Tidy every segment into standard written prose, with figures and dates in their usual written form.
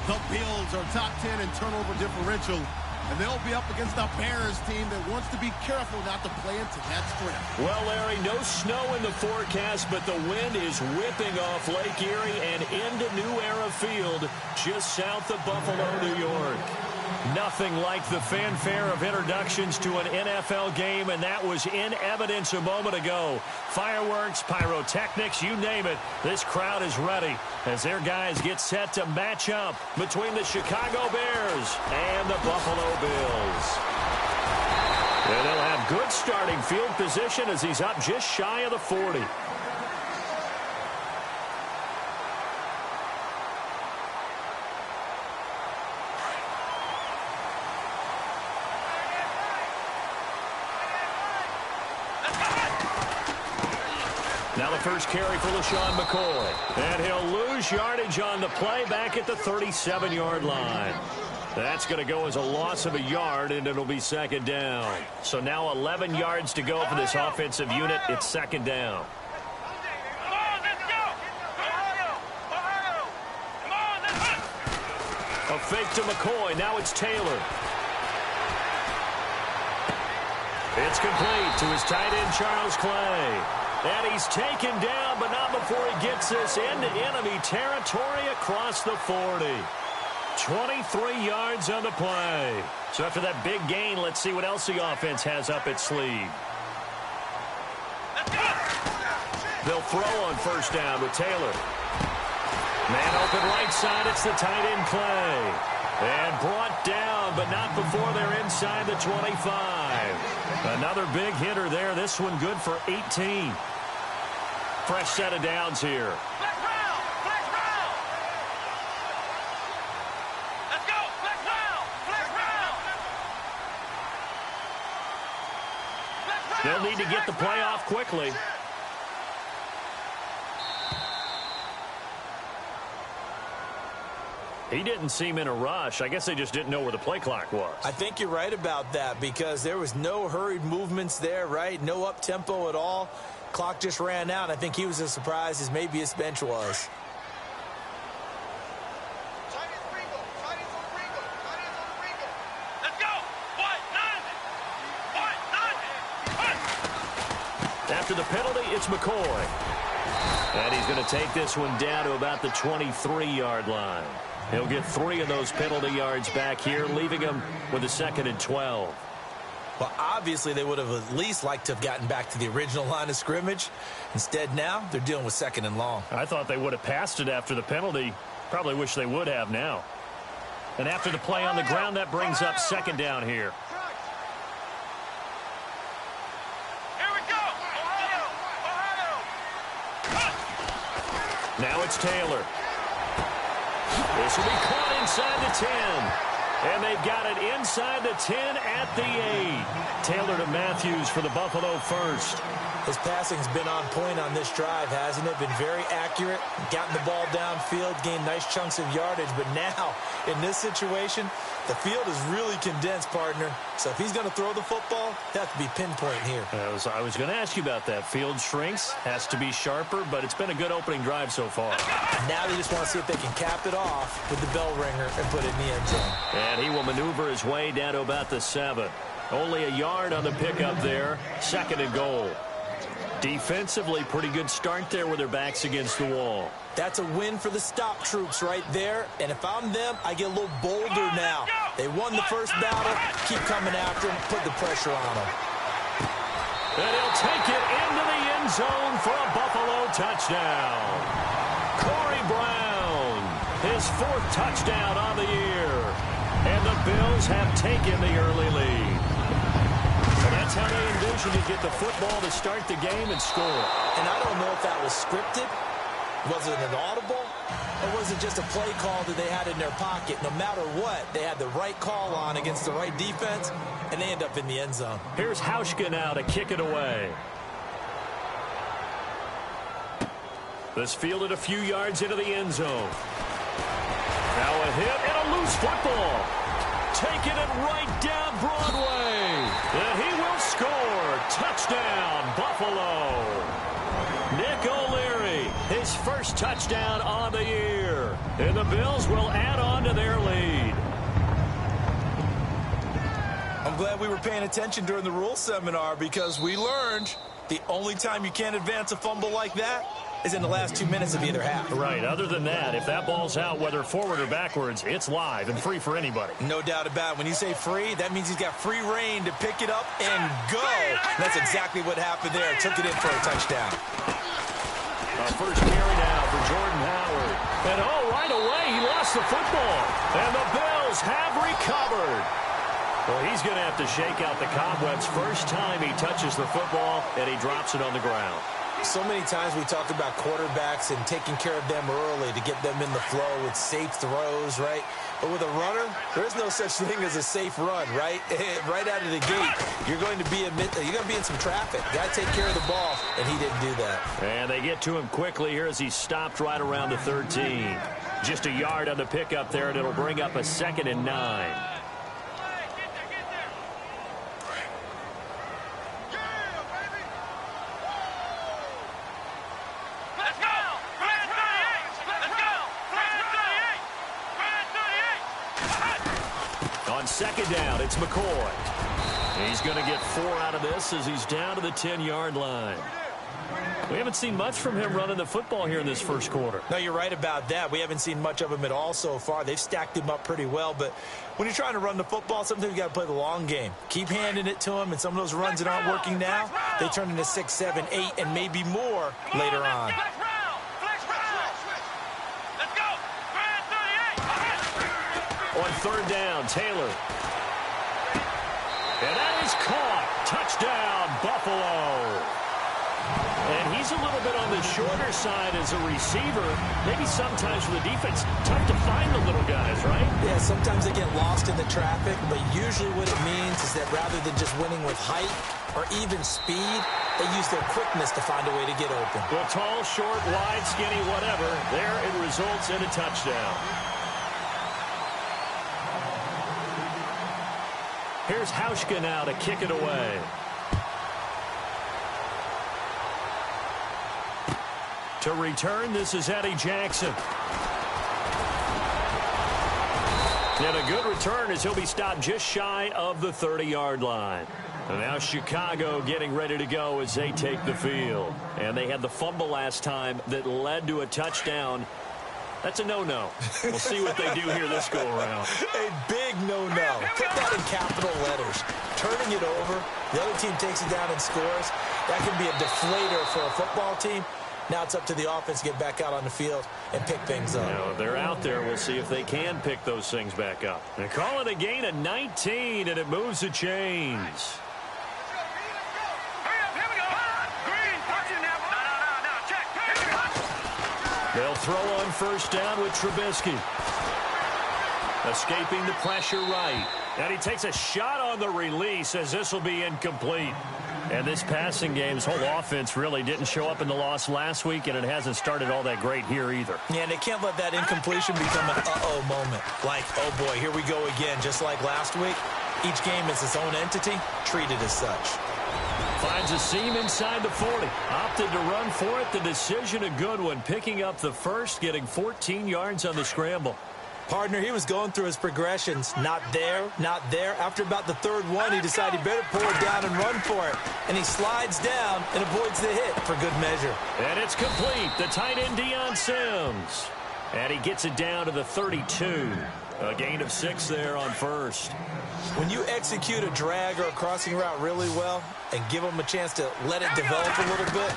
The Bills are top 10 in turnover differential, and they'll be up against a Bears team that wants to be careful not to play into that strength. Well, Larry, no snow in the forecast, but the wind is whipping off Lake Erie and into New Era Field just south of Buffalo, New York. Nothing like the fanfare of introductions to an NFL game, and that was in evidence a moment ago. Fireworks, pyrotechnics, you name it. This crowd is ready as their guys get set to match up between the Chicago Bears and the Buffalo Bills. And they'll have good starting field position as he's up just shy of the 40. Now the first carry for LaShawn McCoy. And he'll lose yardage on the play back at the 37-yard line. That's going to go as a loss of a yard, and it'll be second down. So now 11 yards to go for this offensive unit. It's second down. A fake to McCoy. Now it's Taylor. It's complete to his tight end, Charles Clay. And he's taken down, but not before he gets this into enemy territory across the 40. 23 yards on the play. So after that big gain, let's see what else the offense has up its sleeve. They'll throw on first down with Taylor. Man open right side, it's the tight end Clay. And brought down, but not before they're inside the 25. Another big hitter there. This one good for 18. Fresh set of downs here. Flex round! Flex round! Let's go! Flex round! Flex round! Flex round! They'll need to get the play off quickly. He didn't seem in a rush. I guess they just didn't know where the play clock was. I think you're right about that because there was no hurried movements there, right? No up-tempo at all. Clock just ran out. I think he was as surprised as maybe his bench was. Let's go! After the penalty, it's McCoy. And he's going to take this one down to about the 23-yard line. He'll get 3 of those penalty yards back here, leaving him with a 2nd and 12. Well, obviously, they would have at least liked to have gotten back to the original line of scrimmage. Instead, now, they're dealing with 2nd and long. I thought they would have passed it after the penalty. Probably wish they would have now. And after the play on the ground, that brings up 2nd down here. Here we go! Ohio! Now it's Taylor. This will be caught inside the 10. And they've got it inside the 10 at the 8. Taylor to Matthews for the Buffalo first. His passing's been on point on this drive, hasn't it? Been very accurate, gotten the ball downfield, gained nice chunks of yardage. But now, in this situation, the field is really condensed, partner. So if he's going to throw the football, that has to be pinpoint here. I was going to ask you about that. Field shrinks, has to be sharper, but it's been a good opening drive so far. Now they just want to see if they can cap it off with the bell ringer and put it in the end zone. And he will maneuver his way down to about the 7. Only a yard on the pickup there. 2nd and goal. Defensively, pretty good start there with their backs against the wall. That's a win for the stop troops right there. And if I'm them, I get a little bolder now. They won the first battle. Keep coming after them. Put the pressure on them. And he'll take it into the end zone for a Buffalo touchdown. Corey Brown, his 4th touchdown on the year. And the Bills have taken the early lead. And that's how they envision to get the football to start the game and score. And I don't know if that was scripted. Was it an audible? Or was it just a play call that they had in their pocket? No matter what, they had the right call on against the right defense, and they end up in the end zone. Here's Hauschka now to kick it away. This fielded a few yards into the end zone. Now a hit and a loose football. Taking it right down Broadway. And he will score. Touchdown, Buffalo. Nick O'Leary, his first touchdown on the year. And the Bills will add on to their glad we were paying attention during the rules seminar because we learned the only time you can't advance a fumble like that is in the last 2 minutes of either half. Right. Other than that, if that ball's out, whether forward or backwards, it's live and free for anybody. No doubt about it. When you say free, that means he's got free reign to pick it up and go. That's exactly what happened there. Took it in for a touchdown. Our first carry now for Jordan Howard. And right away, he lost the football. And the Bills have recovered. Well, he's going to have to shake out the cobwebs first time he touches the football, and he drops it on the ground. So many times we talk about quarterbacks and taking care of them early to get them in the flow with safe throws, right? But with a runner, there's no such thing as a safe run, right? Right out of the gate, you're going to be in some traffic. Got to take care of the ball, and he didn't do that. And they get to him quickly here as he stopped right around the 13. Just a yard on the pickup there, and it'll bring up a 2nd and 9. On 2nd down, it's McCoy. He's going to get 4 out of this as he's down to the 10-yard line. We haven't seen much from him running the football here in this first quarter. No, you're right about that. We haven't seen much of him at all so far. They've stacked him up pretty well, but when you're trying to run the football, sometimes you got to play the long game. Keep handing it to him, and some of those runs that aren't working now, they turn into 6, 7, 8, and maybe more later on. On 3rd down, Taylor. And that is caught. Touchdown, Buffalo. And he's a little bit on the shorter side as a receiver. Maybe sometimes for the defense, tough to find the little guys, right? Yeah, sometimes they get lost in the traffic, but usually what it means is that rather than just winning with height or even speed, they use their quickness to find a way to get open. Well, tall, short, wide, skinny, whatever, there it results in a touchdown. Here's Hauschka now to kick it away. To return, this is Eddie Jackson. And a good return as he'll be stopped just shy of the 30-yard line. And now Chicago getting ready to go as they take the field. And they had the fumble last time that led to a touchdown. That's a no-no. We'll see what they do here this go-around. A big no-no. Put that in capital letters. Turning it over, the other team takes it down and scores. That can be a deflator for a football team. Now it's up to the offense to get back out on the field and pick things up. Now, if they're out there, we'll see if they can pick those things back up. They call it a gain of 19, and it moves the chains. They'll throw on 1st down with Trubisky. Escaping the pressure right. And he takes a shot on the release as this will be incomplete. And this passing game's whole offense really didn't show up in the loss last week, and it hasn't started all that great here either. Yeah, and they can't let that incompletion become an uh-oh moment. Like, oh boy, here we go again, just like last week. Each game is its own entity, treated as such. Finds a seam inside the 40. Opted to run for it. The decision a good one. Picking up the first, getting 14 yards on the scramble. Partner, he was going through his progressions. Not there, not there. After about the 3rd one, he decided he better pull it down and run for it. And he slides down and avoids the hit for good measure. And it's complete. The tight end, Deion Sims. And he gets it down to the 32. A gain of 6 there on 1st. When you execute a drag or a crossing route really well and give them a chance to let it develop a little bit,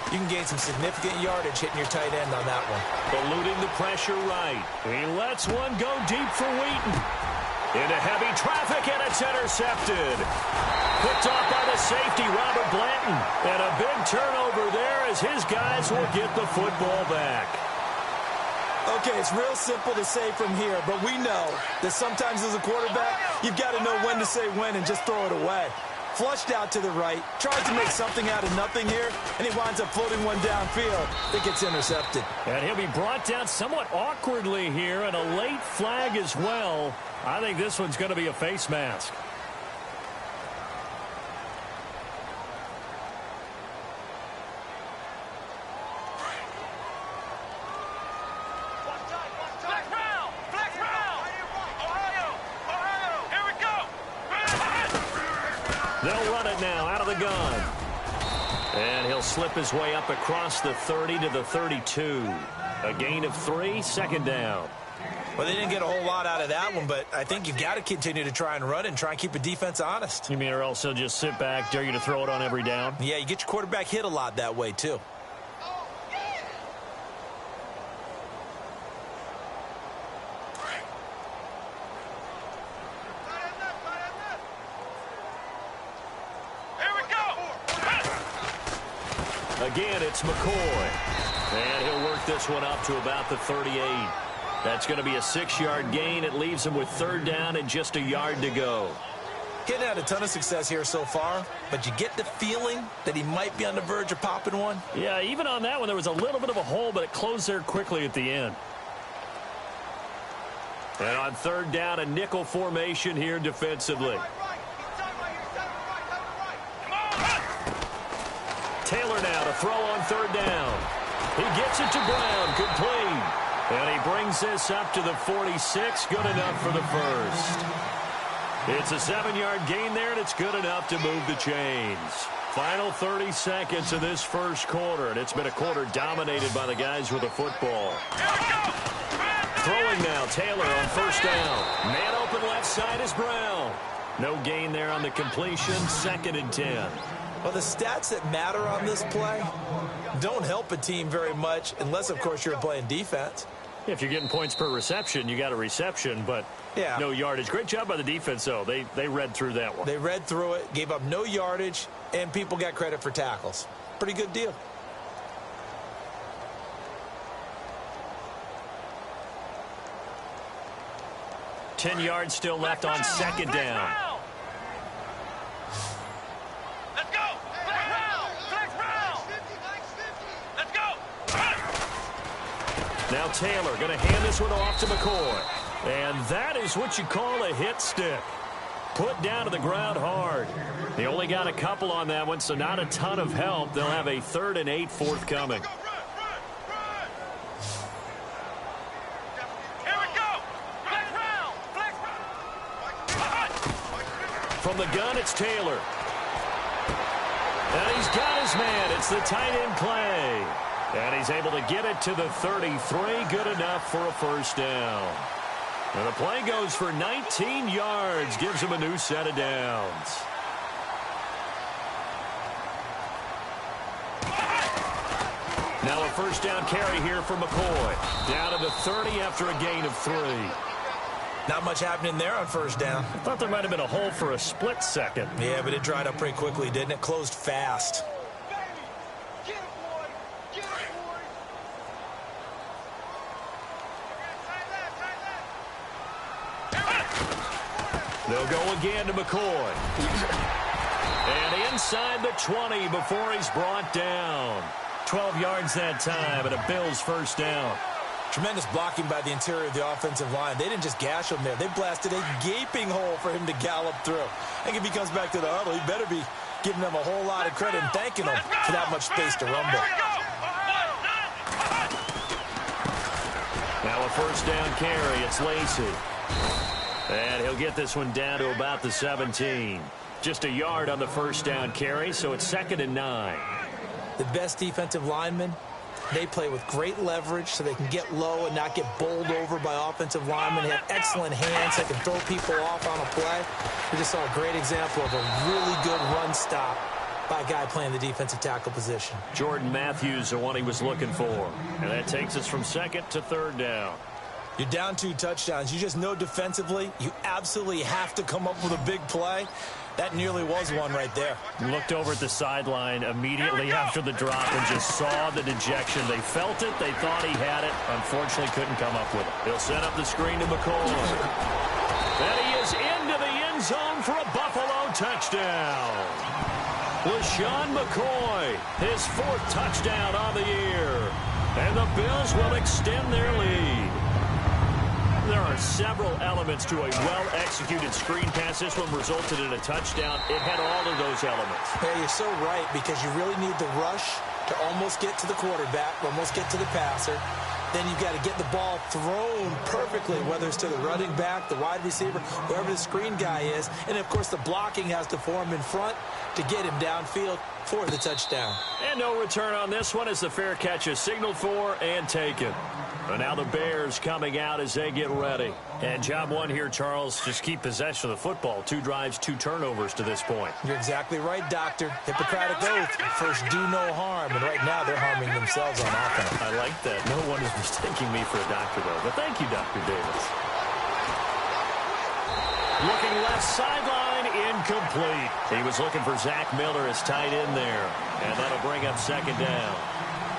you can gain some significant yardage hitting your tight end on that one. Eluding the pressure right. He lets one go deep for Wheaton. Into heavy traffic, and it's intercepted. Picked off by the safety, Robert Blanton. And a big turnover there as his guys will get the football back. Okay, it's real simple to say from here, but we know that sometimes as a quarterback, you've got to know when to say when and just throw it away. Flushed out to the right, tried to make something out of nothing here, and he winds up floating one downfield that gets intercepted. And he'll be brought down somewhat awkwardly here, and a late flag as well. I think this one's going to be a face mask. They'll run it now out of the gun. And he'll slip his way up across the 30 to the 32. A gain of 3, second down. Well, they didn't get a whole lot out of that one, but I think you've got to continue to try and run and try and keep the defense honest. You mean or else he'll just sit back, dare you to throw it on every down? Yeah, you get your quarterback hit a lot that way, too. Again, it's McCoy. And he'll work this one up to about the 38. That's going to be a 6-yard gain. It leaves him with third down and just a yard to go. Getting had a ton of success here so far, but you get the feeling that he might be on the verge of popping one. Yeah, even on that one, there was a little bit of a hole, but it closed there quickly at the end. And on third down, a nickel formation here defensively. Taylor now to throw on third down. He gets it to Brown, complete. And he brings this up to the 46, good enough for the first. It's a 7-yard gain there, and it's good enough to move the chains. Final 30 seconds of this first quarter, and it's been a quarter dominated by the guys with the football. Throwing now, Taylor on first down. Man open left side is Brown. No gain there on the completion, 2nd and 10. Well, the stats that matter on this play don't help a team very much unless, of course, you're playing defense. If you're getting points per reception, you got a reception, but no yardage. Great job by the defense, though. They read through that one. They read through it, gave up no yardage, and people got credit for tackles. Pretty good deal. Ten yards still left on second down. Let's go! Flex round! Flex round! Let's go! Now Taylor going to hand this one off to McCoy. And that is what you call a hit stick. Put down to the ground hard. They only got a couple on that one, so not a ton of help. They'll have a 3rd and 8 forthcoming. Here we go! Flex round! Flex round! From the gun, it's Taylor. And he's got his man. It's the tight end play. And he's able to get it to the 33. Good enough for a first down. And the play goes for 19 yards. Gives him a new set of downs. Now a first down carry here for McCoy. Down to the 30 after a gain of 3. Not much happening there on first down. I thought there might have been a hole for a split second. Yeah, but it dried up pretty quickly, didn't it? Closed fast. They'll go again to McCoy. And inside the 20 before he's brought down. 12 yards that time, and a Bills first down. Tremendous blocking by the interior of the offensive line. They didn't just gash him there. They blasted a gaping hole for him to gallop through. I think if he comes back to the huddle, he better be giving them a whole lot of credit and thanking them for that much space to rumble. Now a first down carry. It's Lacy. And he'll get this one down to about the 17. Just a yard on the first down carry, so it's 2nd and 9. The best defensive linemen, they play with great leverage so they can get low and not get bowled over by offensive linemen. They have excellent hands. They can throw people off on a play. We just saw a great example of a really good run stop by a guy playing the defensive tackle position. Jordan Matthews, the one he was looking for. And that takes us from 2nd to 3rd down. You're down 2 touchdowns. You just know defensively you absolutely have to come up with a big play. That nearly was one right there. Looked over at the sideline immediately after the drop and just saw the dejection. They felt it. They thought he had it. Unfortunately, couldn't come up with it. He'll set up the screen to McCoy. And he is into the end zone for a Buffalo touchdown. LeSean McCoy, his 4th touchdown on the year. And the Bills will extend their lead. There are several elements to a well-executed screen pass. This one resulted in a touchdown. It had all of those elements. Yeah, you're so right, because you really need the rush to almost get to the quarterback, almost get to the passer. then you've got to get the ball thrown perfectly, whether it's to the running back, the wide receiver, wherever the screen guy is. And, of course, the blocking has to form in front to get him downfield for the touchdown. And no return on this one as the fair catch is signaled for and taken. And now the Bears coming out as they get ready. And job one here, Charles, just keep possession of the football. 2 drives, 2 turnovers to this point. You're exactly right, Doctor. Hippocratic oath. First, do no harm. And right now, they're harming themselves on offense. I like that. No one is mistaking me for a doctor, though. But thank you, Dr. Davis. Looking left sideline, incomplete. He was looking for Zach Miller as tight end there. And that'll bring up second down.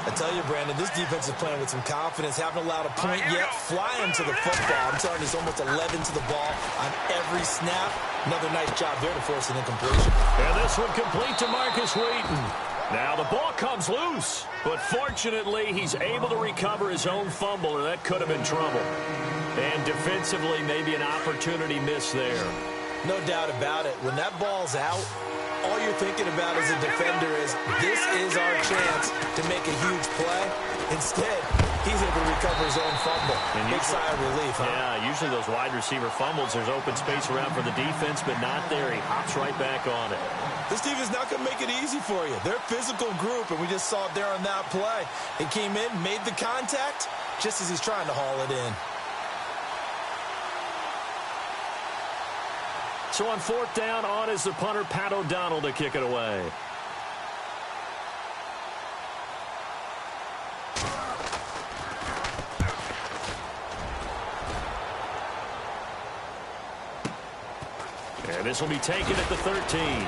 I tell you, Brandon, this defense is playing with some confidence. Haven't allowed a point yet. Flying to the football. I'm telling you, it's almost 11 to the ball on every snap. Another nice job there to force an incompletion. And this one complete to Marcus Wheaton. Now the ball comes loose. But fortunately, he's able to recover his own fumble, or that could have been trouble. And defensively, maybe an opportunity miss there. No doubt about it. When that ball's out, all you're thinking about as a defender is, this is our chance to make a huge play. Instead, he's able to recover his own fumble. Big sigh of relief, huh? Yeah, usually those wide receiver fumbles, there's open space around for the defense, but not there. He hops right back on it. This defense not going to make it easy for you. They're a physical group, and we just saw it there on that play. He came in, made the contact, just as he's trying to haul it in. So on 4th down, on is the punter, Pat O'Donnell, to kick it away. And this will be taken at the 13.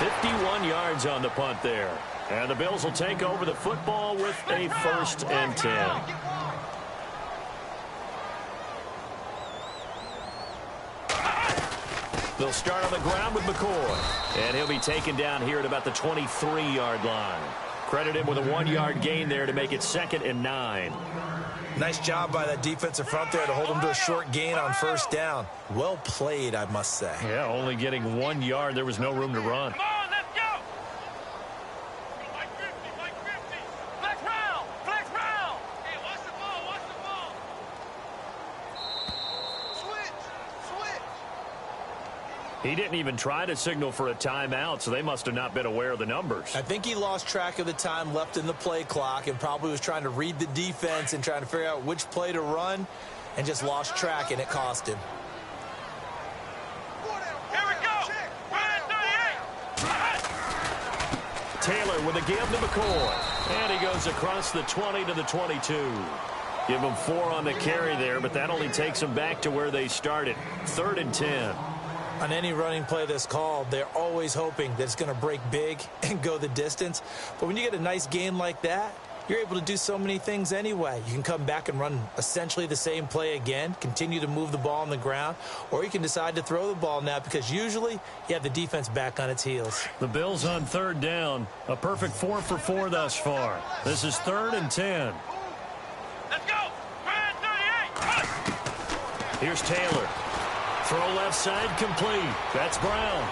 51 yards on the punt there. And the Bills will take over the football with a 1st and 10. They'll start on the ground with McCoy. And he'll be taken down here at about the 23-yard line. Credit him with a 1-yard gain there to make it 2nd and 9. Nice job by that defensive front there to hold him to a short gain on 1st down. Well played, I must say. Yeah, only getting 1 yard. There was no room to run. Come on, let's go! Like 50. Flex round! Flex round! Hey, watch the ball, watch the ball! Switch! He didn't even try to signal for a timeout, so they must have not been aware of the numbers. I think he lost track of the time left in the play clock and probably was trying to read the defense and trying to figure out which play to run and just lost track, and it cost him. Here we go! Run 38! Taylor with a give to McCoy. And he goes across the 20 to the 22. Give him 4 on the carry there, but that only takes them back to where they started. 3rd and 10. On any running play that's called, they're always hoping that it's going to break big and go the distance. But when you get a nice gain like that, you're able to do so many things anyway. You can come back and run essentially the same play again, continue to move the ball on the ground, or you can decide to throw the ball now because usually you have the defense back on its heels. The Bills on 3rd down. A perfect 4 for 4 thus far. This is 3rd and 10. Let's go! Run 38! Here's Taylor. Throw left side complete. That's Brown.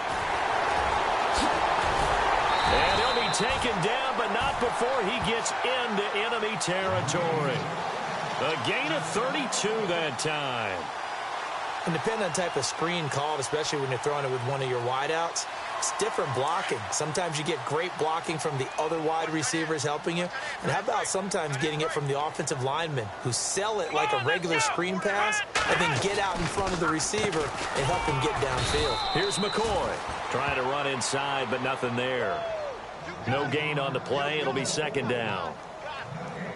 And he'll be taken down, but not before he gets into enemy territory. A gain of 32 that time. And depending on the type of screen called, especially when you're throwing it with one of your wideouts, it's different blocking. Sometimes you get great blocking from the other wide receivers helping you. And how about sometimes getting it from the offensive linemen who sell it like a regular screen pass and then get out in front of the receiver and help him get downfield. Here's McCoy trying to run inside, but nothing there. No gain on the play. It'll be 2nd down.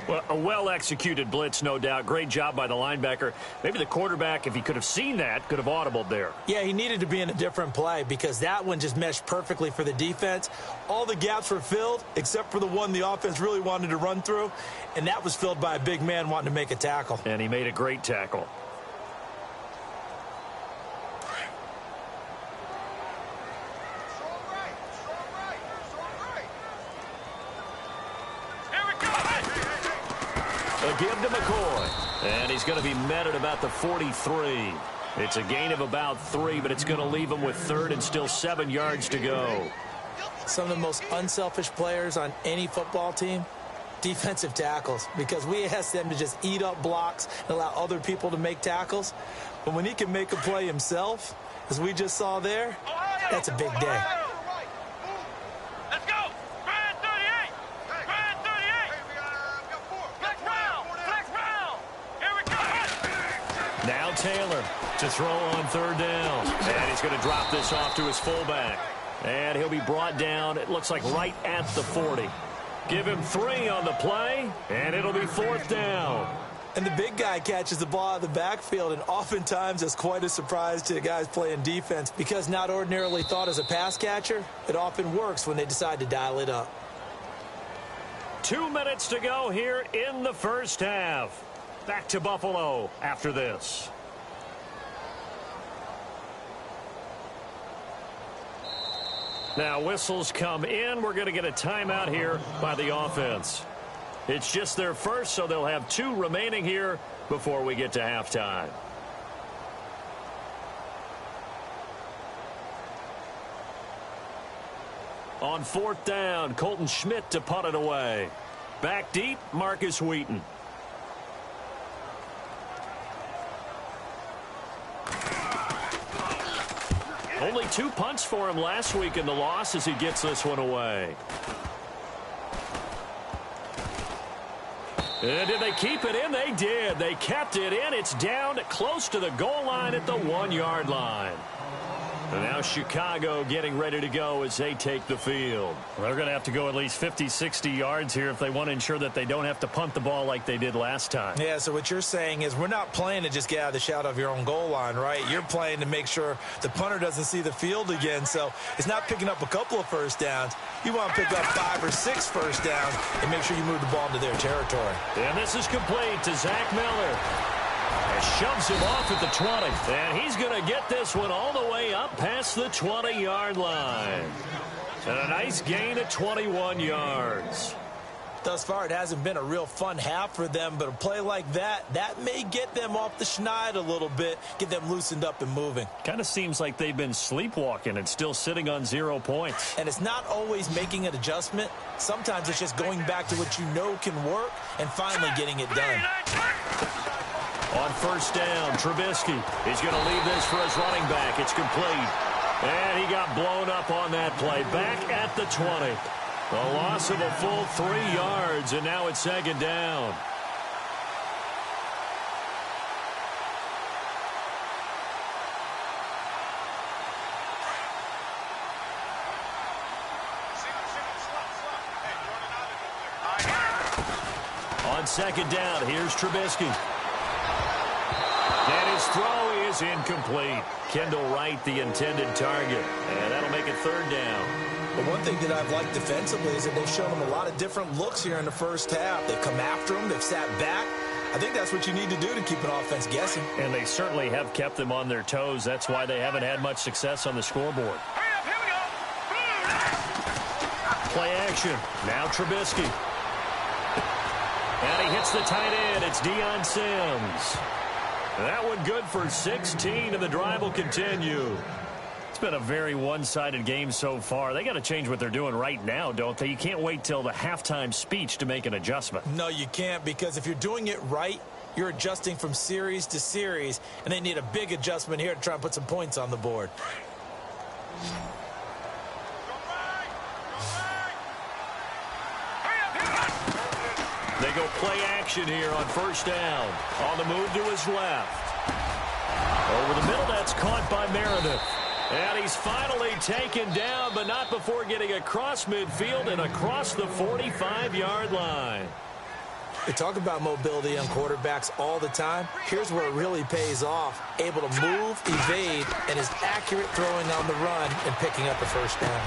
Well, a well-executed blitz, no doubt. Great job by the linebacker. Maybe the quarterback, if he could have seen that, could have audibled there. Yeah, he needed to be in a different play because that one just meshed perfectly for the defense. All the gaps were filled except for the one the offense really wanted to run through, and that was filled by a big man wanting to make a tackle. And he made a great tackle. A give to McCoy. And he's going to be met at about the 43. It's a gain of about 3, but it's going to leave him with 3rd and still 7 yards to go. Some of the most unselfish players on any football team, defensive tackles, because we ask them to just eat up blocks and allow other people to make tackles. But when he can make a play himself, as we just saw there, that's a big day. Let's go. Grind 38. Grind 38. Flex round. Flex round. Here we go. Now Taylor to throw on third down. And he's going to drop this off to his fullback. And he'll be brought down, it looks like, right at the 40. Give him 3 on the play, and it'll be fourth down. And the big guy catches the ball out of the backfield, and oftentimes that's quite a surprise to the guys playing defense, because not ordinarily thought as a pass catcher, it often works when they decide to dial it up. 2 minutes to go here in the first half. Back to Buffalo after this. Now whistles come in. We're going to get a timeout here by the offense. It's just their first, so they'll have 2 remaining here before we get to halftime. On fourth down, Colton Schmidt to punt it away. Back deep, Marcus Wheaton. Only 2 punts for him last week in the loss as he gets this one away. And did they keep it in? They did. They kept it in. It's down close to the goal line at the 1-yard line. And now Chicago getting ready to go as they take the field. Well, they're going to have to go at least 50, 60 yards here if they want to ensure that they don't have to punt the ball like they did last time. Yeah, so what you're saying is we're not playing to just get out of the shadow of your own goal line, right? You're playing to make sure the punter doesn't see the field again. So it's not picking up a couple of first downs. You want to pick up 5 or 6 first downs and make sure you move the ball into their territory. And this is complete to Zach Miller. And shoves him off at the 20. And he's going to get this one all the way up past the 20-yard line. And a nice gain of 21 yards. Thus far, it hasn't been a real fun half for them, but a play like that may get them off the schneid a little bit, get them loosened up and moving. Kind of seems like they've been sleepwalking and still sitting on 0 points. And it's not always making an adjustment. Sometimes it's just going back to what you know can work and finally getting it done. On first down, Trubisky is going to leave this for his running back. It's complete. And he got blown up on that play. Back at the 20. A loss of a full 3 yards, and now it's second down. On second down, here's Trubisky. And his throw is incomplete. Kendall Wright, the intended target. And that'll make it third down. But one thing that I've liked defensively is that they've shown them a lot of different looks here in the first half. They've come after them. They've sat back. I think that's what you need to do to keep an offense guessing. And they certainly have kept them on their toes. That's why they haven't had much success on the scoreboard. Here we go. Play action. Now Trubisky. And he hits the tight end. It's Deion Sims. That one good for 16, and the drive will continue. It's been a very one-sided game so far. They got to change what they're doing right now, don't they? You can't wait till the halftime speech to make an adjustment. No, you can't, because if you're doing it right, you're adjusting from series to series, and they need a big adjustment here to try and put some points on the board. They go play action here on first down. On the move to his left. Over the middle, that's caught by Meredith. And he's finally taken down, but not before getting across midfield and across the 45-yard line. They talk about mobility on quarterbacks all the time. Here's where it really pays off. Able to move, evade, and is accurate throwing on the run and picking up a first down.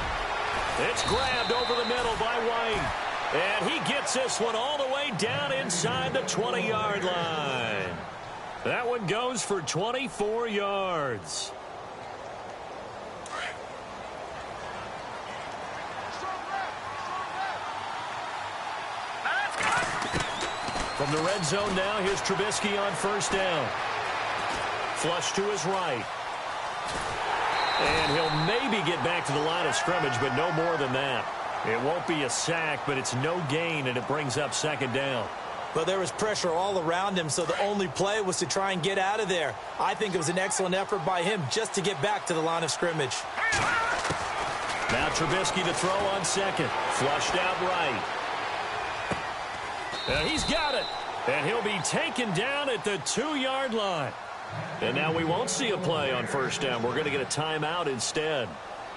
It's grabbed over the middle by White. And he gets this one all the way down inside the 20-yard line. That one goes for 24 yards. From the red zone now, here's Trubisky on first down. Flush to his right. And he'll maybe get back to the line of scrimmage, but no more than that. It won't be a sack, but it's no gain, and it brings up second down. But there was pressure all around him, so the only play was to try and get out of there. I think it was an excellent effort by him just to get back to the line of scrimmage. Now Trubisky to throw on second. Flushed out right. He's got it. And he'll be taken down at the 2-yard line. And now we won't see a play on first down. We're going to get a timeout instead,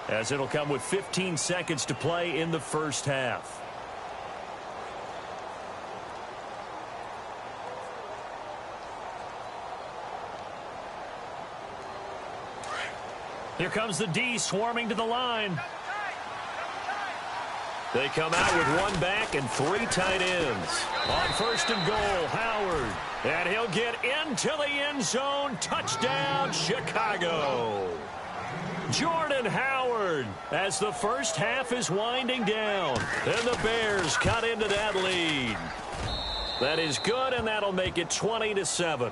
as it'll come with 15 seconds to play in the first half. Here comes the D swarming to the line. They come out with one back and 3 tight ends. On first and goal, Howard. And he'll get into the end zone. Touchdown, Chicago. Jordan Howard as the first half is winding down. And the Bears cut into that lead. That is good, and that'll make it 20-7.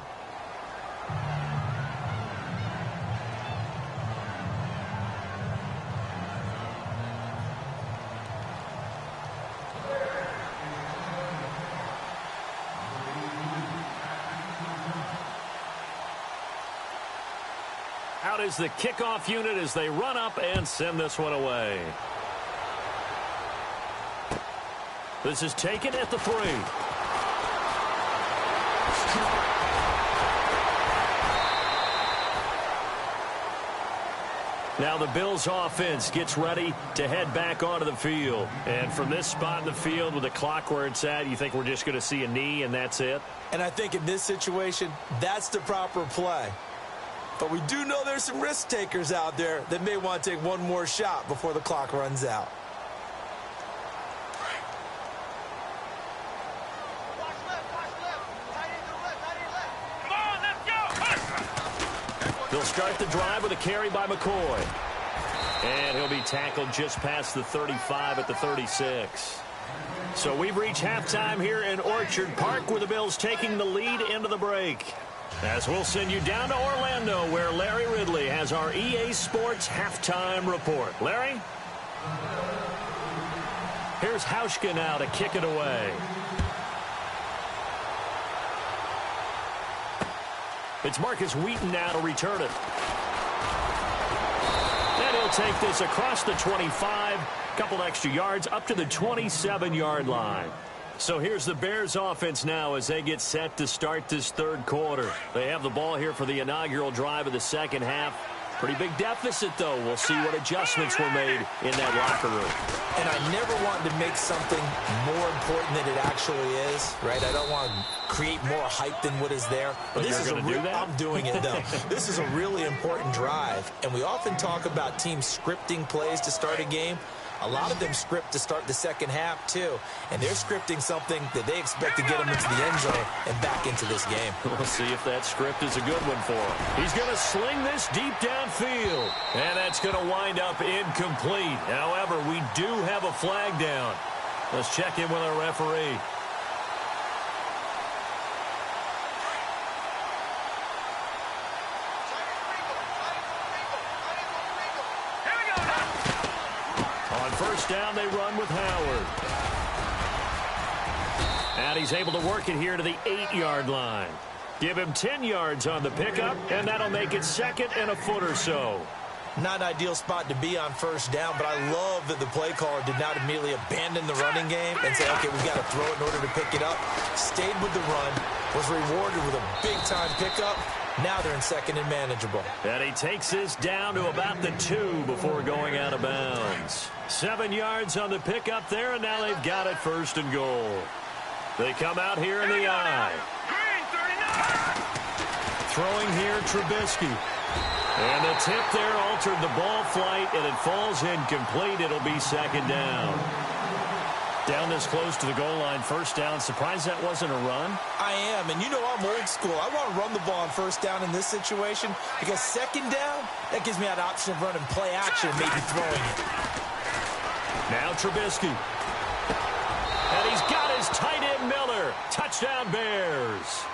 Out is the kickoff unit as they run up and send this one away. This is taken at the 3. Now the Bills offense gets ready to head back onto the field. And from this spot in the field with the clock where it's at, you think we're just going to see a knee and that's it? And I think in this situation, that's the proper play. But we do know there's some risk takers out there that may want to take one more shot before the clock runs out. Watch left, tight end to the left, tight end left. Come on, let's go. They'll start the drive with a carry by McCoy. And he'll be tackled just past the 35 at the 36. So we've reached halftime here in Orchard Park, with the Bills taking the lead into the break. As we'll send you down to Orlando, where Larry Ridley has our EA Sports halftime report. Larry? Here's Hauschka now to kick it away. It's Marcus Wheaton now to return it. And he'll take this across the 25, couple extra yards up to the 27-yard line. So here's the Bears offense now as they get set to start this third quarter. They have the ball here for the inaugural drive of the second half. Pretty big deficit, though. We'll see what adjustments were made in that locker room. And I never want to make something more important than it actually is, right? I don't want to create more hype than what is there. But this is a do that? I'm doing it, though. This is a really important drive. And we often talk about teams scripting plays to start a game. A lot of them script to start the second half, too. And they're scripting something that they expect to get them into the end zone and back into this game. We'll see if that script is a good one for him. He's going to sling this deep downfield. And that's going to wind up incomplete. However, we do have a flag down. Let's check in with our referee. First down, they run with Howard. And he's able to work it here to the 8-yard line. Give him 10 yards on the pickup, and that'll make it second and a foot or so. Not an ideal spot to be on first down, but I love that the play caller did not immediately abandon the running game and say, okay, we've got to throw it in order to pick it up. Stayed with the run, was rewarded with a big-time pickup. Now they're in second and manageable. And he takes this down to about the 2 before going out of bounds. 7 yards on the pickup there, and now they've got it first and goal. They come out here in the I. Throwing here, Trubisky. And the tip there altered the ball flight, and it falls incomplete. It'll be second down. Down this close to the goal line, first down. Surprised that wasn't a run? I am, and you know I'm old school. I want to run the ball on first down in this situation because second down, that gives me that option of running play action, maybe throwing it. Now Trubisky. And he's got his tight end Miller. Touchdown Bears.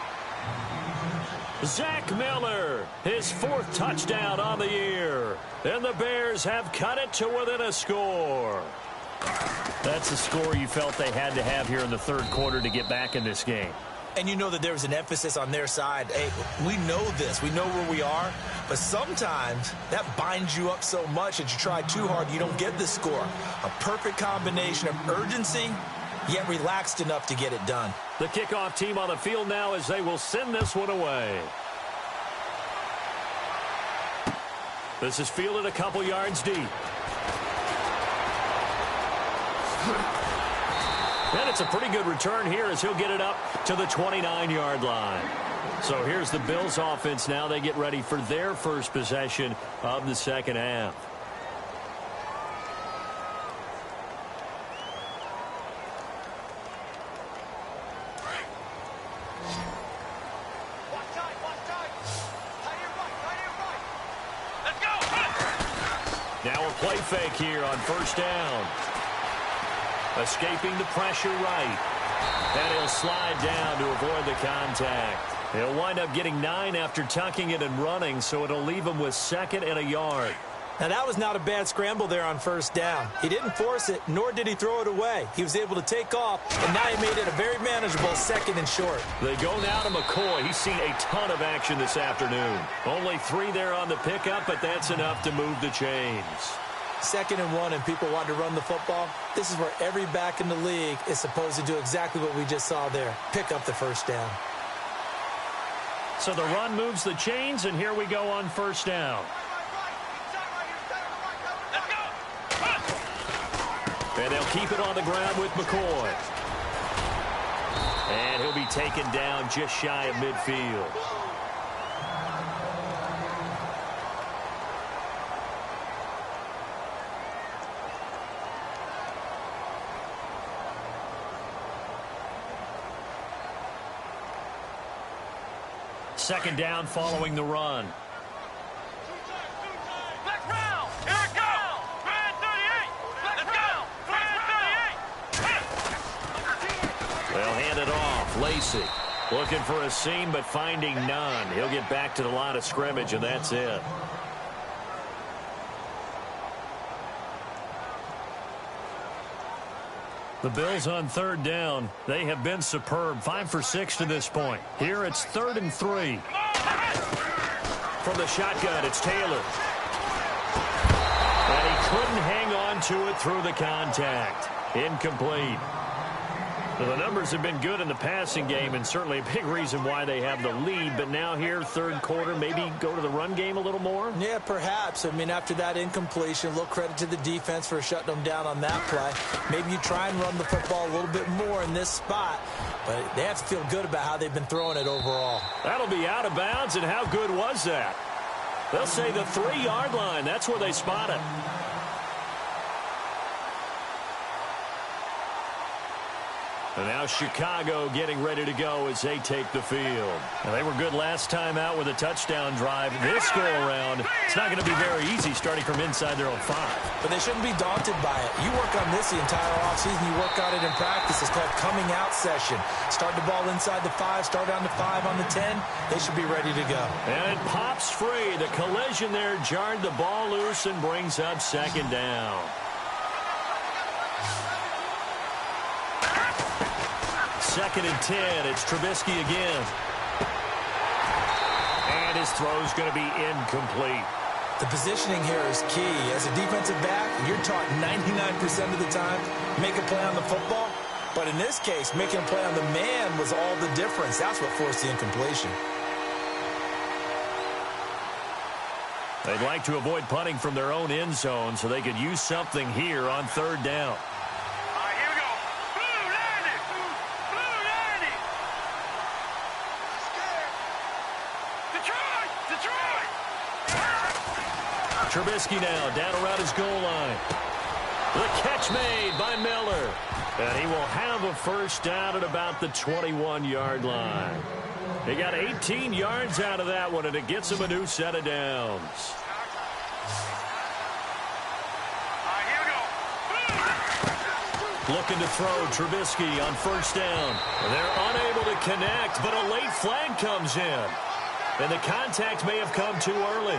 Zach Miller, his 4th touchdown on the year. And the Bears have cut it to within a score. That's the score you felt they had to have here in the third quarter to get back in this game. And you know that there was an emphasis on their side. Hey, we know this. We know where we are. But sometimes that binds you up so much that you try too hard, you don't get the score. A perfect combination of urgency, yet relaxed enough to get it done. The kickoff team on the field now as they will send this one away. This is fielded a couple yards deep. And it's a pretty good return here as he'll get it up to the 29-yard line. So here's the Bills offense now. They get ready for their first possession of the second half. Now a play fake here on first down. Escaping the pressure right. And he'll slide down to avoid the contact. He'll wind up getting 9 after tucking it and running, so it'll leave him with 2nd and a yard. Now, that was not a bad scramble there on first down. He didn't force it, nor did he throw it away. He was able to take off, and now he made it a very manageable 2nd and short. They go now to McCoy. He's seen a ton of action this afternoon. Only 3 there on the pickup, but that's enough to move the chains. 2nd and 1, and people want to run the football. This is where every back in the league is supposed to do exactly what we just saw there. Pick up the first down. So the run moves the chains, and here we go on first down. And they'll keep it on the ground with McCoy. And he'll be taken down just shy of midfield. Second down following the run. Black round. Here it goes. Red 38. Let's go. Red 38. They'll hand it off. Lacey looking for a seam, but finding none. He'll get back to the line of scrimmage, and that's it. The Bills on third down. They have been superb. 5 for 6 to this point. Here it's 3rd and 3. From the shotgun, it's Taylor. And he couldn't hang on to it through the contact. Incomplete. Well, the numbers have been good in the passing game, and certainly a big reason why they have the lead. But now here, third quarter, maybe go to the run game a little more? Yeah, perhaps. I mean, after that incompletion, a little credit to the defense for shutting them down on that play. Maybe you try and run the football a little bit more in this spot. But they have to feel good about how they've been throwing it overall. That'll be out of bounds, and how good was that? They'll say the 3-yard line. That's where they spot it. And now Chicago getting ready to go as they take the field. Now, they were good last time out with a touchdown drive. This go-around, it's not going to be very easy starting from inside their own 5. But they shouldn't be daunted by it. You work on this the entire offseason. You work on it in practice. It's called coming out session. Start the ball inside the 5, start on the 5 on the 10. They should be ready to go. And it pops free. The collision there jarred the ball loose and brings up 2nd down. 2nd and 10. It's Trubisky again. And his throw's going to be incomplete. The positioning here is key. As a defensive back, you're taught 99% of the time, make a play on the football. But in this case, making a play on the man was all the difference. That's what forced the incompletion. They'd like to avoid punting from their own end zone so they could use something here on third down. Trubisky now down around his goal line. The catch made by Miller. And he will have a first down at about the 21-yard line. He got 18 yards out of that one, and it gets him a new set of downs. Looking to throw Trubisky on first down. They're unable to connect, but a late flag comes in. And the contact may have come too early.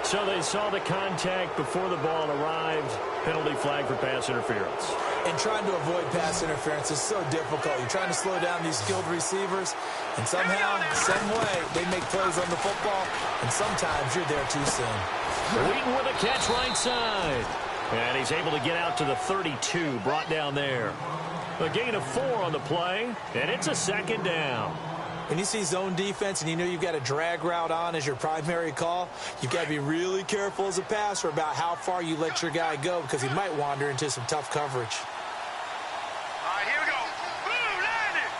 So they saw the contact before the ball arrived. Penalty flag for pass interference. And trying to avoid pass interference is so difficult. You're trying to slow down these skilled receivers, and somehow, some way, they make plays on the football, and sometimes you're there too soon. Wheaton with a catch right side. And he's able to get out to the 32, brought down there. A gain of 4 on the play, and it's a second down. When you see zone defense and you know you've got a drag route on as your primary call, you've got to be really careful as a passer about how far you let your guy go because he might wander into some tough coverage. All right, here we go. Boom, landed.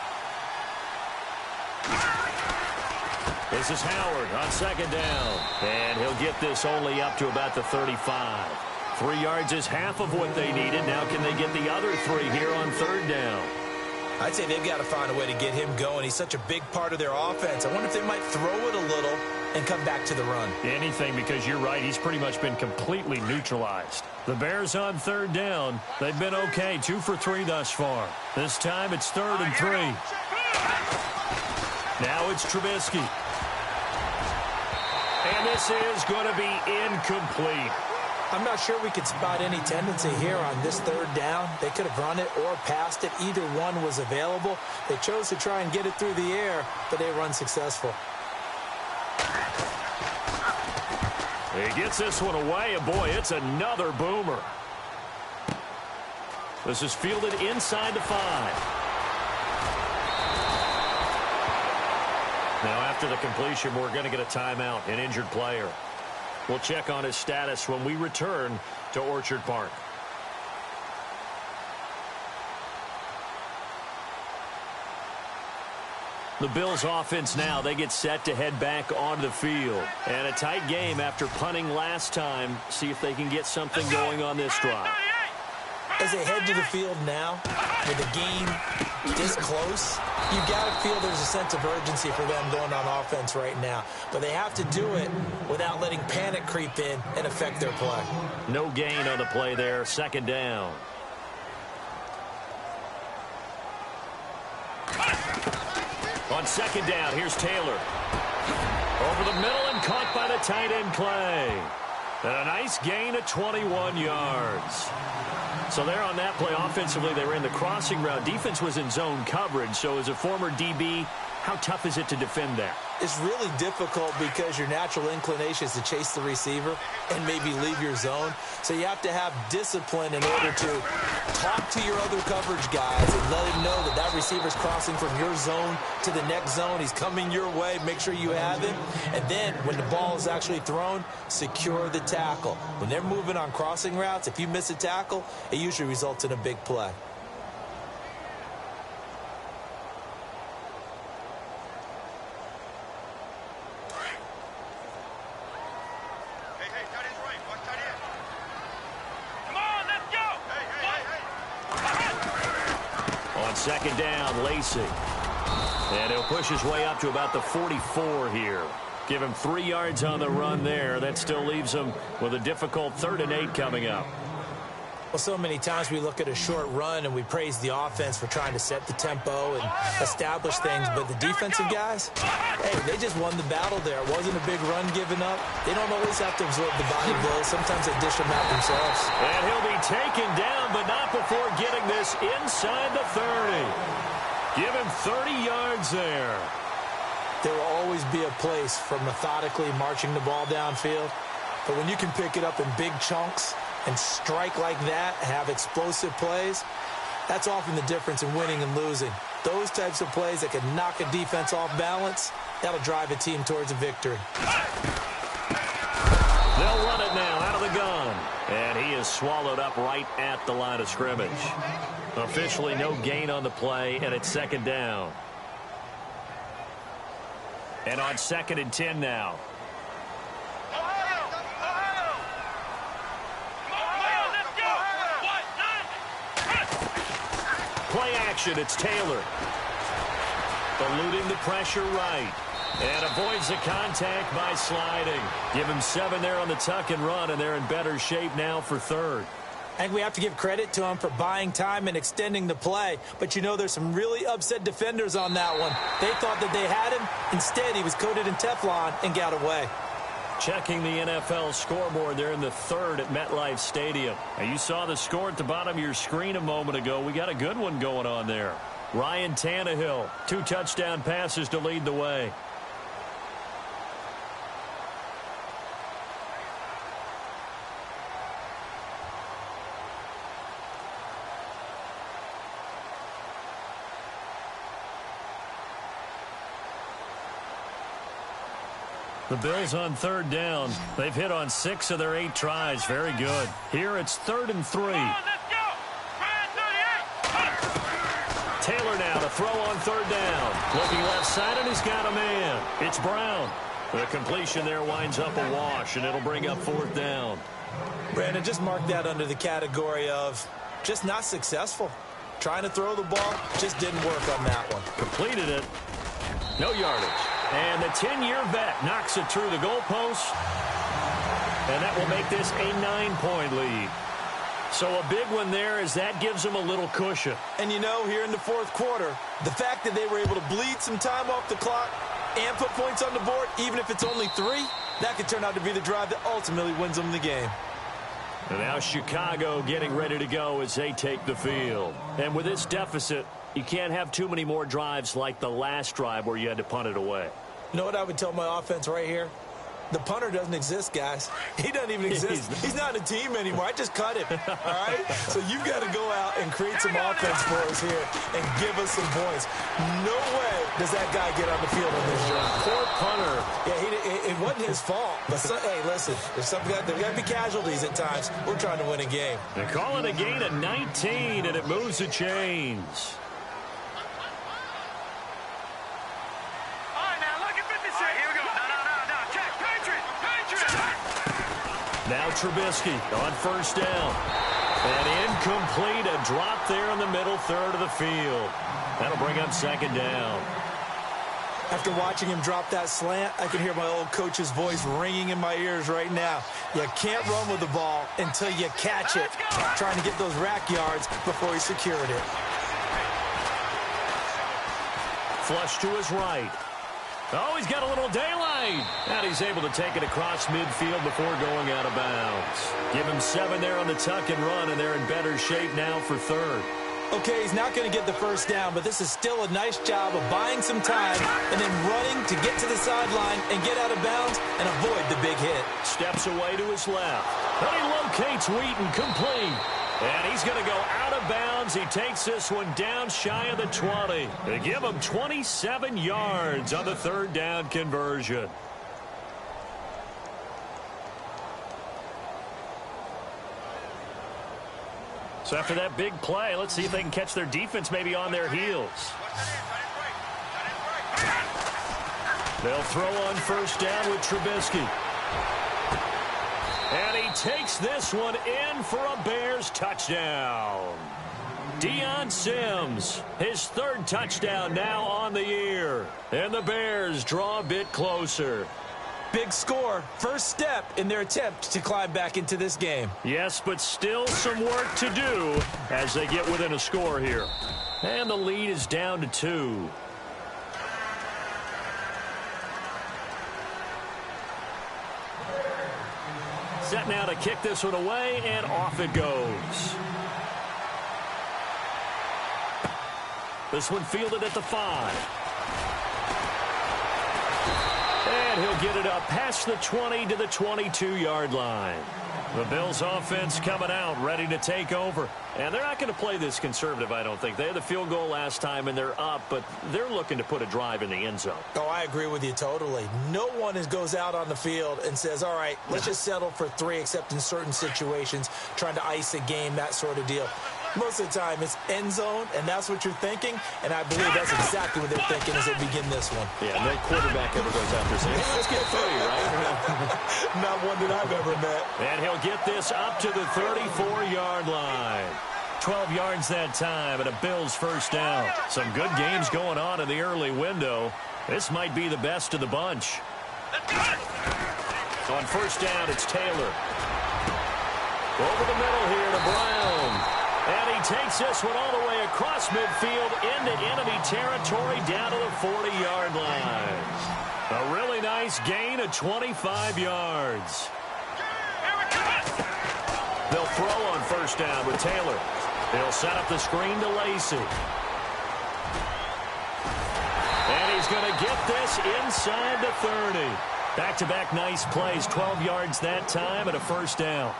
This is Howard on second down. And he'll get this only up to about the 35. 3 yards is half of what they needed. Now can they get the other 3 here on third down? I'd say they've got to find a way to get him going. He's such a big part of their offense. I wonder if they might throw it a little and come back to the run. Anything, because you're right. He's pretty much been completely neutralized. The Bears on third down. They've been okay. 2 for 3 thus far. This time it's 3rd and 3. Now it's Trubisky. And this is going to be incomplete. I'm not sure we could spot any tendency here on this third down. They could have run it or passed it. Either one was available. They chose to try and get it through the air, but they were unsuccessful. He gets this one away, and boy, it's another boomer. This is fielded inside the 5. Now, after the completion, we're going to get a timeout, an injured player. We'll check on his status when we return to Orchard Park. The Bills offense now, they get set to head back onto the field. And a tight game after punting last time. See if they can get something going on this drive. As they head to the field now, with the game this close, you've got to feel there's a sense of urgency for them going on offense right now. But they have to do it without letting panic creep in and affect their play. No gain on the play there. Second down. On second down, here's Taylor. Over the middle and caught by the tight end Clay. And a nice gain of 21 yards. So there on that play, offensively, they ran the crossing route. Defense was in zone coverage. So as a former DB, how tough is it to defend that? It's really difficult because your natural inclination is to chase the receiver and maybe leave your zone. So you have to have discipline in order to talk to your other coverage guys and let him know that that receiver's crossing from your zone to the next zone. He's coming your way. Make sure you have him. And then when the ball is actually thrown, secure the tackle. When they're moving on crossing routes, if you miss a tackle, it usually results in a big play. Second down, Lacey. And he'll push his way up to about the 44 here. Give him 3 yards on the run there. That still leaves him with a difficult 3rd and 8 coming up. Well, so many times we look at a short run and we praise the offense for trying to set the tempo and establish things, but the defensive guys, hey, they just won the battle there. It wasn't a big run given up. They don't always have to absorb the body blows. Sometimes they dish them out themselves. And he'll be taken down, but not before getting this inside the 30. Give him 30 yards there. There will always be a place for methodically marching the ball downfield, but when you can pick it up in big chunks and strike like that, have explosive plays, that's often the difference in winning and losing. Those types of plays that can knock a defense off balance, that'll drive a team towards a victory. They'll run it now out of the gun. And he is swallowed up right at the line of scrimmage. Officially no gain on the play, and it's second down. And on 2nd and 10 now. Play action, it's Taylor. Eluding the pressure right. And avoids the contact by sliding. Give him 7 there on the tuck and run, and they're in better shape now for 3rd. I think we have to give credit to him for buying time and extending the play. But, you know, there's some really upset defenders on that one. They thought that they had him. Instead, he was coated in Teflon and got away. Checking the NFL scoreboard, they're in the third at MetLife Stadium. Now, you saw the score at the bottom of your screen a moment ago. We got a good one going on there. Ryan Tannehill, 2 touchdown passes to lead the way. The Bills on third down. They've hit on 6 of their 8 tries. Very good. Here it's 3rd and 3. Let's go. Taylor now to throw on 3rd down. Looking left side, and he's got a man. It's Brown. The completion there winds up a wash, and it'll bring up 4th down. Brandon, just mark that under the category of just not successful. Trying to throw the ball, just didn't work on that one. Completed it. No yardage. And the 10-year vet knocks it through the goalpost. And that will make this a 9-point lead. So a big one there as that gives them a little cushion. And you know, here in the 4th quarter, the fact that they were able to bleed some time off the clock and put points on the board, even if it's only 3, that could turn out to be the drive that ultimately wins them the game. And now Chicago getting ready to go as they take the field. And with this deficit, you can't have too many more drives like the last drive where you had to punt it away. You know what I would tell my offense right here? The punter doesn't exist, guys. He doesn't even exist. He's not a team anymore. I just cut him, all right? So you've got to go out and create some offense for us here and give us some points. No way does that guy get on the field on this drive. Poor punter. Yeah, it wasn't his fault. But, hey, listen, there's got to be casualties at times. We're trying to win a game. They call it a gain of 19, and it moves the chains. Now Trubisky on 1st down. And incomplete, a drop there in the middle third of the field. That'll bring up 2nd down. After watching him drop that slant, I can hear my old coach's voice ringing in my ears right now. You can't run with the ball until you catch it. Trying to get those rack yards before he secured it. Flush to his right. Oh, he's got a little daylight. And he's able to take it across midfield before going out of bounds. Give him 7 there on the tuck and run, and they're in better shape now for 3rd. Okay, he's not going to get the 1st down, but this is still a nice job of buying some time and then running to get to the sideline and get out of bounds and avoid the big hit. Steps away to his left. And he locates Wheaton, complete. And he's going to go out of bounds. He takes this one down shy of the 20. They give him 27 yards on the 3rd down conversion. So after that big play, let's see if they can catch their defense maybe on their heels. They'll throw on 1st down with Trubisky. And he takes this one in for a Bears touchdown. Deion Sims, his 3rd touchdown now on the year. And the Bears draw a bit closer. Big score, 1st step in their attempt to climb back into this game. Yes, but still some work to do as they get within a score here. And the lead is down to 2. Set now to kick this one away, and off it goes. This one fielded at the 5. And he'll get it up past the 20 to the 22-yard line. The Bills offense coming out, ready to take over. And they're not going to play this conservative, I don't think. They had the field goal last time, and they're up, but they're looking to put a drive in the end zone. Oh, I agree with you totally. No one goes out on the field and says, all right, let's just settle for 3, except in certain situations, trying to ice a game, that sort of deal. Most of the time, it's end zone, and that's what you're thinking, and I believe that's exactly what they're thinking as they begin this one. Yeah, no quarterback ever goes out there saying, hey, let's get 3, right? Not one that I've ever met. And he'll get this up to the 34-yard line. 12 yards that time, and a Bills 1st down. Some good games going on in the early window. This might be the best of the bunch. On 1st down, it's Taylor. Over the middle here to Brown. And he takes this one all the way across midfield into enemy territory down to the 40-yard line. A really nice gain of 25 yards. They'll throw on first down with Taylor. He'll set up the screen to Lacy. And he's going to get this inside the 30. Back-to-back nice plays, 12 yards that time and a first down.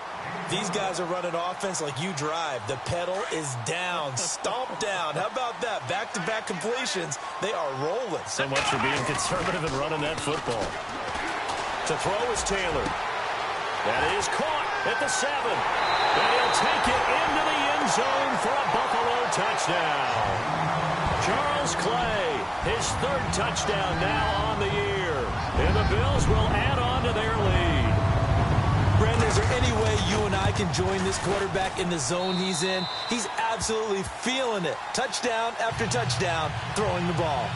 These guys are running offense like you drive. The pedal is down, stomped down. How about that? Back-to-back completions. They are rolling. So much for being conservative and running that football. To throw is Taylor. That is caught at the 7. And he'll take it into the end zone for a Buffalo touchdown. Charles Clay, his 3rd touchdown now on the year. And the Bills will add on to their lead. Brandon, is there any way you and I can join this quarterback in the zone he's in? He's absolutely feeling it. Touchdown after touchdown, throwing the ball.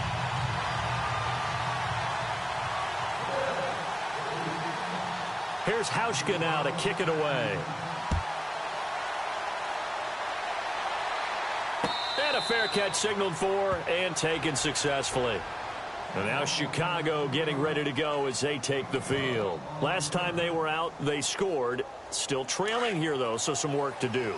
Here's Hauschka now to kick it away. And a fair catch signaled for and taken successfully. And now Chicago getting ready to go as they take the field. Last time they were out, they scored. Still trailing here, though, so some work to do.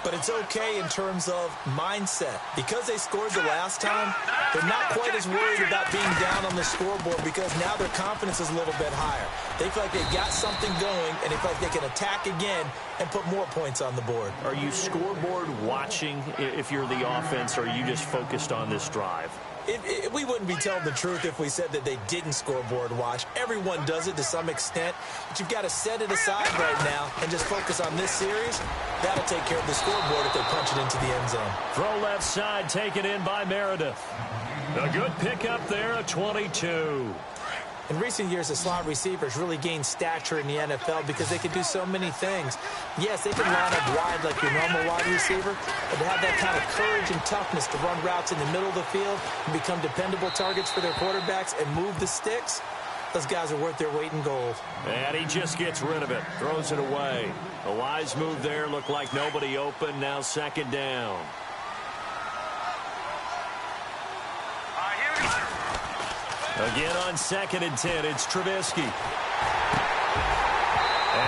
But it's okay in terms of mindset. Because they scored the last time, they're not quite as worried about being down on the scoreboard because now their confidence is a little bit higher. They feel like they've got something going, and they feel like they can attack again and put more points on the board. Are you scoreboard watching if you're the offense, or are you just focused on this drive? We wouldn't be telling the truth if we said that they didn't scoreboard watch. Everyone does it to some extent, but you've got to set it aside right now and just focus on this series. That'll take care of the scoreboard if they punch it into the end zone. Throw left side, taken in by Meredith. A good pickup there, a 22. In recent years, the slot receivers really gained stature in the NFL because they can do so many things. Yes, they can line up wide like your normal wide receiver, but to have that kind of courage and toughness to run routes in the middle of the field and become dependable targets for their quarterbacks and move the sticks, those guys are worth their weight in gold. And he just gets rid of it, throws it away. A wise move there, looked like nobody open, now 2nd down. Again on 2nd and 10, it's Trubisky. And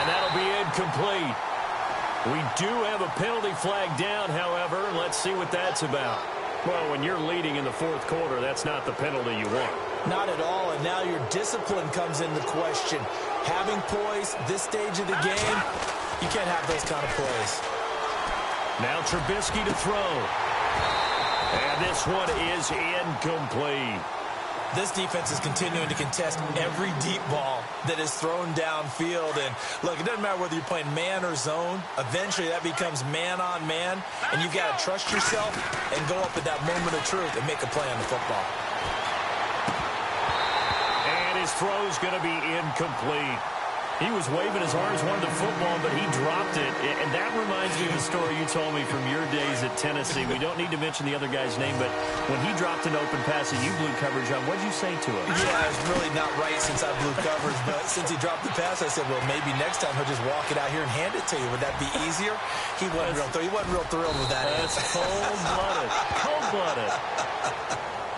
that'll be incomplete. We do have a penalty flag down, however. Let's see what that's about. Well, when you're leading in the 4th quarter, that's not the penalty you want. Not at all, and now your discipline comes into question. Having poise this stage of the game, you can't have those kind of plays. Now Trubisky to throw. And this one is incomplete. This defense is continuing to contest every deep ball that is thrown downfield. And, look, it doesn't matter whether you're playing man or zone. Eventually, that becomes man-on-man, and you've got to trust yourself and go up at that moment of truth and make a play on the football. And his throw's going to be incomplete. He was waving his arms, wanted the football, but he dropped it. And that reminds me of the story you told me from your days at Tennessee. We don't need to mention the other guy's name, but when he dropped an open pass and you blew coverage on, what did you say to him? Yeah, it's really not right since I blew coverage, but since he dropped the pass, I said, well, maybe next time he'll just walk it out here and hand it to you. Would that be easier? He wasn't real thrilled with that. That's cold-blooded. Cold-blooded.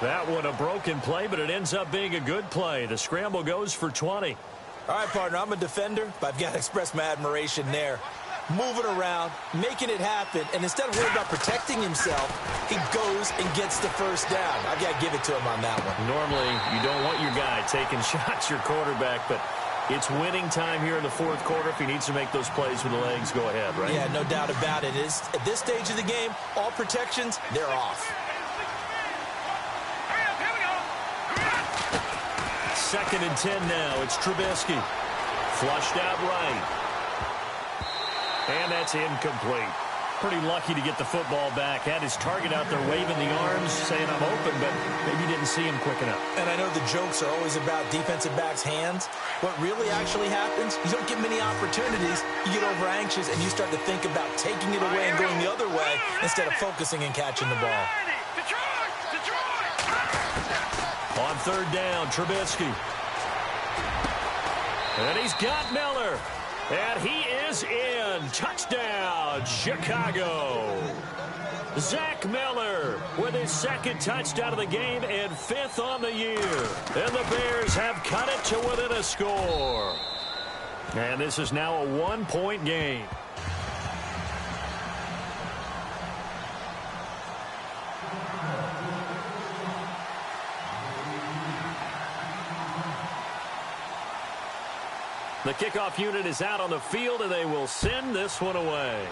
That one a broken play, but it ends up being a good play. The scramble goes for 20. All right, partner, I'm a defender, but I've got to express my admiration there. Moving around, making it happen, and instead of worrying about protecting himself, he goes and gets the first down. I've got to give it to him on that one. Normally, you don't want your guy taking shots, your quarterback, but it's winning time here in the 4th quarter. If he needs to make those plays with the legs, go ahead, right? Yeah, no doubt about it. At this stage of the game, all protections, they're off. 2nd and 10 now. It's Trubisky. Flushed out right. And that's incomplete. Pretty lucky to get the football back. Had his target out there waving the arms, saying I'm open, but maybe didn't see him quick enough. And I know the jokes are always about defensive backs' hands. What really actually happens, you don't get many opportunities. You get over anxious, and you start to think about taking it away and going the other way instead of focusing and catching the ball. On 3rd down, Trubisky. And he's got Miller. And he is in. Touchdown, Chicago. Zach Miller with his second touchdown of the game and 5th on the year. And the Bears have cut it to within a score. And this is now a 1-point game. The kickoff unit is out on the field, and they will send this one away.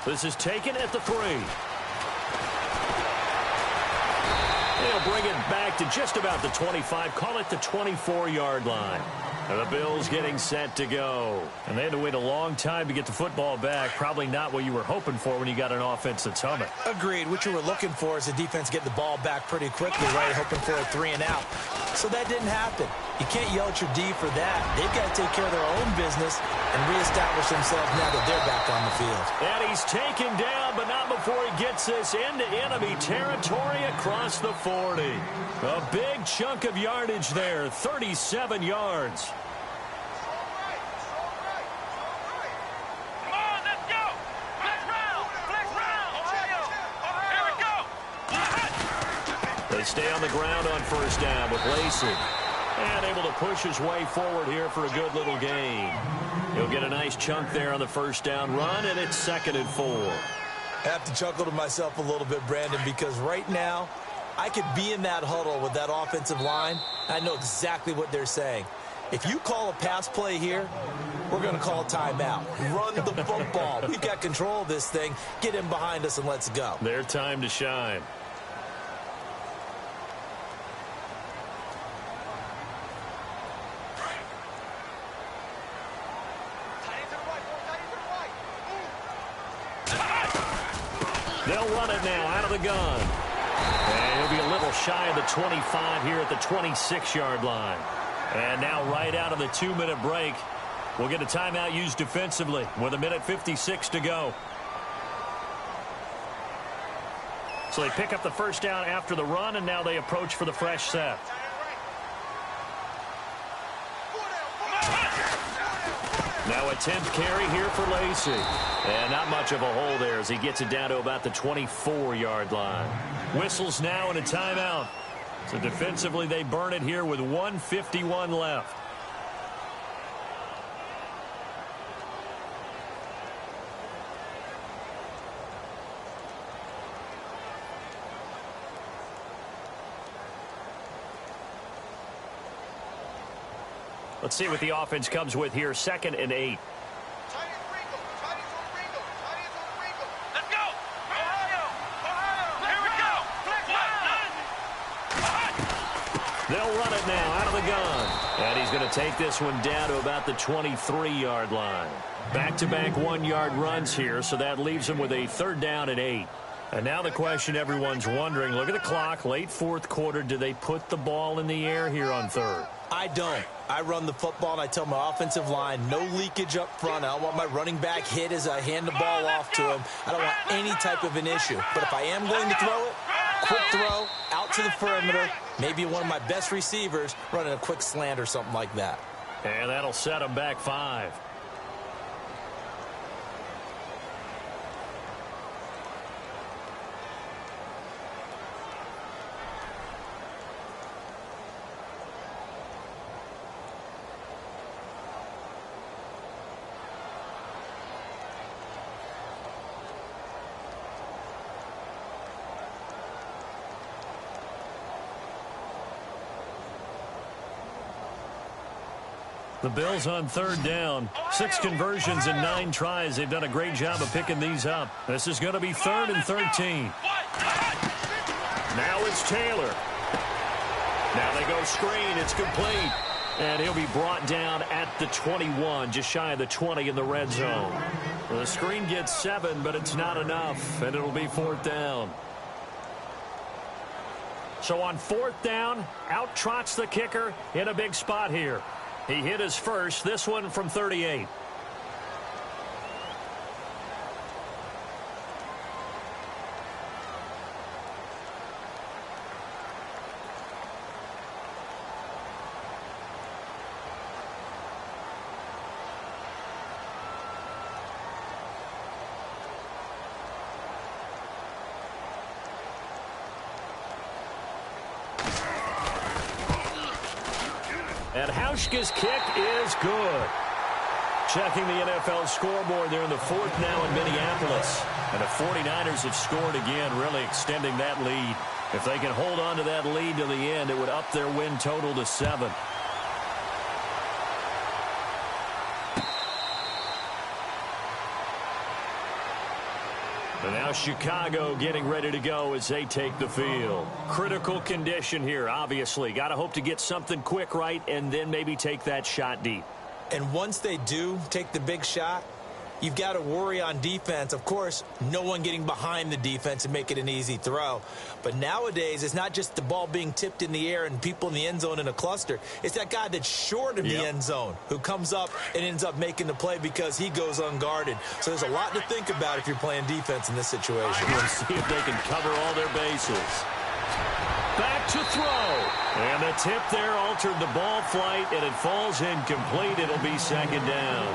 This is taken at the 3. They'll bring it back to just about the 25. Call it the 24-yard line. And the Bills getting set to go. And they had to wait a long time to get the football back. Probably not what you were hoping for when you got an offense that's humming. Agreed. What you were looking for is the defense getting the ball back pretty quickly, right? Hoping for a 3 and out. So that didn't happen. You can't yell at your D for that. They've got to take care of their own business and reestablish themselves now that they're back on the field. And he's taken down, but not before he gets this into enemy territory across the 40. A big chunk of yardage there, 37 yards. They stay on the ground on first down with Lacy. And able to push his way forward here for a good little gain. He'll get a nice chunk there on the first down run, and it's 2nd and 4. I have to chuckle to myself a little bit, Brandon, because right now I could be in that huddle with that offensive line. I know exactly what they're saying. If you call a pass play here, we're going to call a timeout. Run the football. We've got control of this thing. Get in behind us and let's go. Their time to shine. They'll run it now out of the gun. And he'll be a little shy of the 25 here at the 26-yard line. And now right out of the 2-minute break, we'll get a timeout used defensively with 1:56 to go. So they pick up the first down after the run, and now they approach for the fresh set. Now a 10th carry here for Lacy. And not much of a hole there as he gets it down to about the 24-yard line. Whistles now and a timeout. So defensively they burn it here with 1:51 left. Let's see what the offense comes with here. 2nd and 8. Let's go! Ohio! Here we go! They'll run it now out of the gun. And he's going to take this one down to about the 23-yard line. Back-to-back 1-yard runs here, so that leaves him with a 3rd down and 8. And now the question everyone's wondering, look at the clock, late 4th quarter, do they put the ball in the air here on 3rd? I don't. I run the football, and I tell my offensive line, no leakage up front. I don't want my running back hit as I hand the ball off to him. I don't want any type of an issue. But if I am going to throw it, quick throw, out to the perimeter, maybe one of my best receivers running a quick slant or something like that. And that'll set him back 5. The Bills on 3rd down. 6 conversions and 9 tries. They've done a great job of picking these up. This is going to be 3rd and 13. Now it's Taylor. Now they go screen. It's complete. And he'll be brought down at the 21, just shy of the 20 in the red zone. Well, the screen gets 7, but it's not enough, and it'll be 4th down. So on 4th down, out trots the kicker in a big spot here. He hit his first, this one from 38. And Hauschka's kick is good. Checking the NFL scoreboard, they're in the fourth now in Minneapolis. And the 49ers have scored again, really extending that lead. If they can hold on to that lead to the end, it would up their win total to 7. And now Chicago getting ready to go as they take the field. Critical condition here, obviously. Got to hope to get something quick right and then maybe take that shot deep. And once they do take the big shot, you've got to worry on defense. Of course, no one getting behind the defense and make it an easy throw. But nowadays, it's not just the ball being tipped in the air and people in the end zone in a cluster. It's that guy that's short of the end zone who comes up and ends up making the play because he goes unguarded. So there's a lot to think about if you're playing defense in this situation. We'll see if they can cover all their bases. Back to throw. And the tip there altered the ball flight, and it falls incomplete. It'll be second down.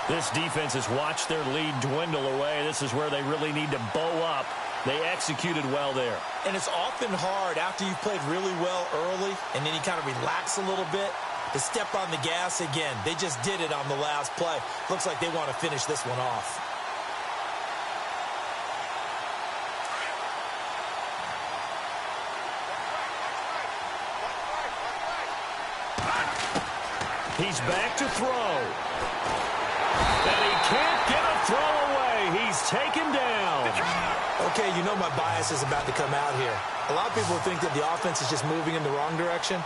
This defense has watched their lead dwindle away. This is where they really need to bow up. They executed well there. And it's often hard after you've played really well early and then you kind of relax a little bit to step on the gas again. They just did it on the last play. Looks like they want to finish this one off. He's back to throw. And he can't get a throw away. He's taken down. Okay, you know my bias is about to come out here. A lot of people think that the offense is just moving in the wrong direction.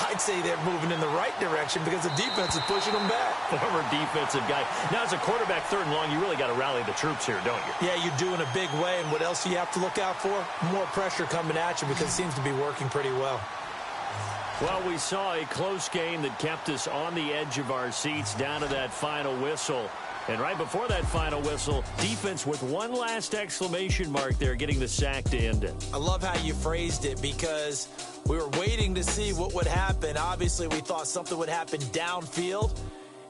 I'd say they're moving in the right direction because the defense is pushing them back. Former defensive guy. Now, as a quarterback, third and long, you really got to rally the troops here, don't you? Yeah, you do in a big way. And what else do you have to look out for? More pressure coming at you because it seems to be working pretty well. Well, we saw a close game that kept us on the edge of our seats down to that final whistle. And right before that final whistle, defense with one last exclamation mark there, getting the sack to end it. I love how you phrased it because we were waiting to see what would happen. Obviously, we thought something would happen downfield.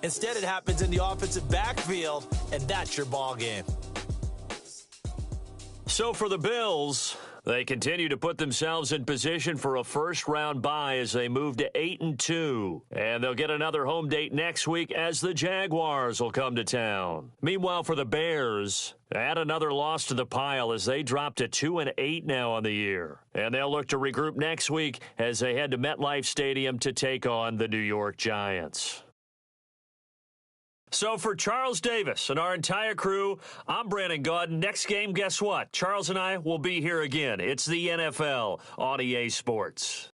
Instead, it happens in the offensive backfield, and that's your ball game. So for the Bills, they continue to put themselves in position for a first-round bye as they move to 8-2. And they'll get another home date next week as the Jaguars will come to town. Meanwhile, for the Bears, add another loss to the pile as they drop to 2-8 now on the year. And they'll look to regroup next week as they head to MetLife Stadium to take on the New York Giants. So for Charles Davis and our entire crew, I'm Brandon Gaudin. Next game, guess what? Charles and I will be here again. It's the NFL on EA Sports.